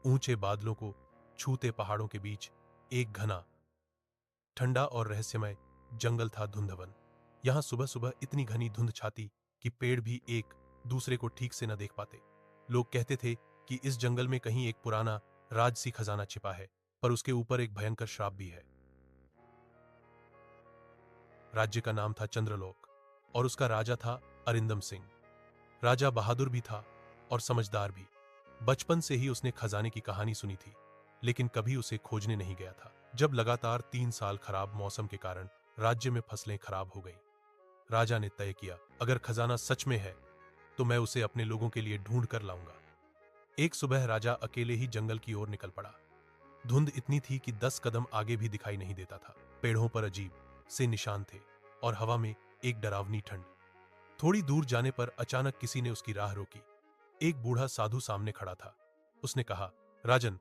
ऊंचे बादलों को छूते पहाड़ों के बीच एक घना, ठंडा और रहस्यमय जंगल था धुंधवन। यहां सुबह सुबह इतनी घनी धुंध छाती कि पेड़ भी एक दूसरे को ठीक से न देख पाते। लोग कहते थे कि इस जंगल में कहीं एक पुराना राजसी खजाना छिपा है, पर उसके ऊपर एक भयंकर श्राप भी है। राज्य का नाम था चंद्रलोक और उसका राजा था अरिंदम सिंह। राजा बहादुर भी था और समझदार भी। बचपन से ही उसने खजाने की कहानी सुनी थी, लेकिन कभी उसे खोजने नहीं गया था। जब लगातार 3 साल खराब मौसम के कारण राज्य में फसलें खराब हो गईं, राजा ने तय किया, अगर खजाना सच में है तो मैं उसे अपने लोगों के लिए ढूंढ कर लाऊंगा। एक सुबह राजा अकेले ही जंगल की ओर निकल पड़ा। धुंध इतनी थी कि 10 कदम आगे भी दिखाई नहीं देता था। पेड़ों पर अजीब से निशान थे और हवा में एक डरावनी ठंड। थोड़ी दूर जाने पर अचानक किसी ने उसकी राह रोकी। एक बूढ़ा साधु सामने खड़ा था। उसने कहा, राजन,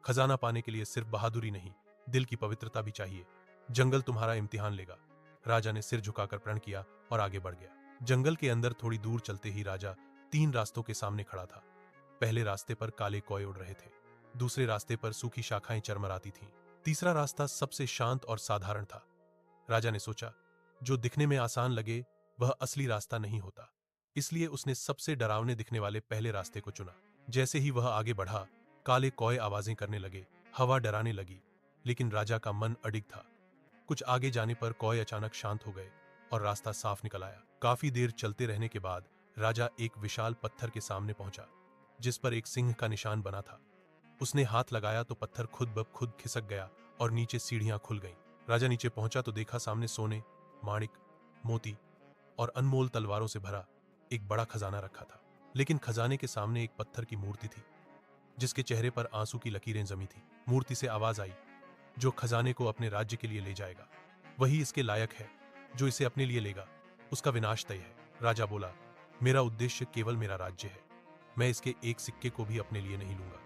खजाना पाने के लिए सिर्फ बहादुरी नहीं, दिल की पवित्रता भी चाहिए। जंगल तुम्हारा इम्तिहान लेगा। राजा ने सिर झुकाकर प्रण किया और आगे बढ़ गया। जंगल के अंदर थोड़ी दूर चलते ही राजा 3 रास्तों के सामने खड़ा था। पहले रास्ते पर काले कौए उड़ रहे थे, दूसरे रास्ते पर सूखी शाखाएं चरमराती थीं, तीसरा रास्ता सबसे शांत और साधारण था। राजा ने सोचा, जो दिखने में आसान लगे वह असली रास्ता नहीं होता, इसलिए उसने सबसे डरावने दिखने वाले पहले रास्ते को चुना। जैसे ही वह आगे बढ़ा, काले कौए आवाजें करने लगे, हवा डराने लगी, लेकिन राजा का मन अडिग था। कुछ आगे जाने पर कौए अचानक शांत हो गए और रास्ता साफ निकल आया। काफी देर चलते रहने के बाद राजा एक विशाल पत्थर के सामने पहुंचा, जिस पर एक सिंह का निशान बना था। उसने हाथ लगाया तो पत्थर खुद ब खुद खिसक गया और नीचे सीढ़ियां खुल गईं। राजा नीचे पहुंचा तो देखा सामने सोने, माणिक, मोती और अनमोल तलवारों से भरा एक बड़ा खजाना रखा था। लेकिन खजाने के सामने एक पत्थर की मूर्ति थी, जिसके चेहरे पर आंसू की लकीरें जमी थी। मूर्ति से आवाज आई, जो खजाने को अपने राज्य के लिए ले जाएगा वही इसके लायक है, जो इसे अपने लिए लेगा उसका विनाश तय है। राजा बोला, मेरा उद्देश्य केवल मेरा राज्य है, मैं इसके एक सिक्के को भी अपने लिए नहीं लूंगा।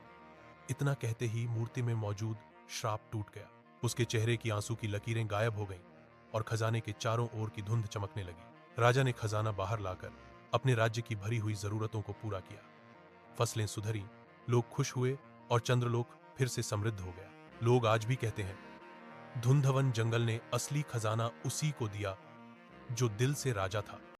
इतना कहते ही मूर्ति में मौजूद श्राप टूट गया। उसके चेहरे की आंसू की लकीरें गायब हो गईं और खजाने के चारों ओर की धुंध चमकने लगी। राजा ने खजाना बाहर लाकर अपने राज्य की भरी हुई जरूरतों को पूरा किया। फसलें सुधरी, लोग खुश हुए और चंद्रलोक फिर से समृद्ध हो गया। लोग आज भी कहते हैं, धुंधवन जंगल ने असली खजाना उसी को दिया जो दिल से राजा था।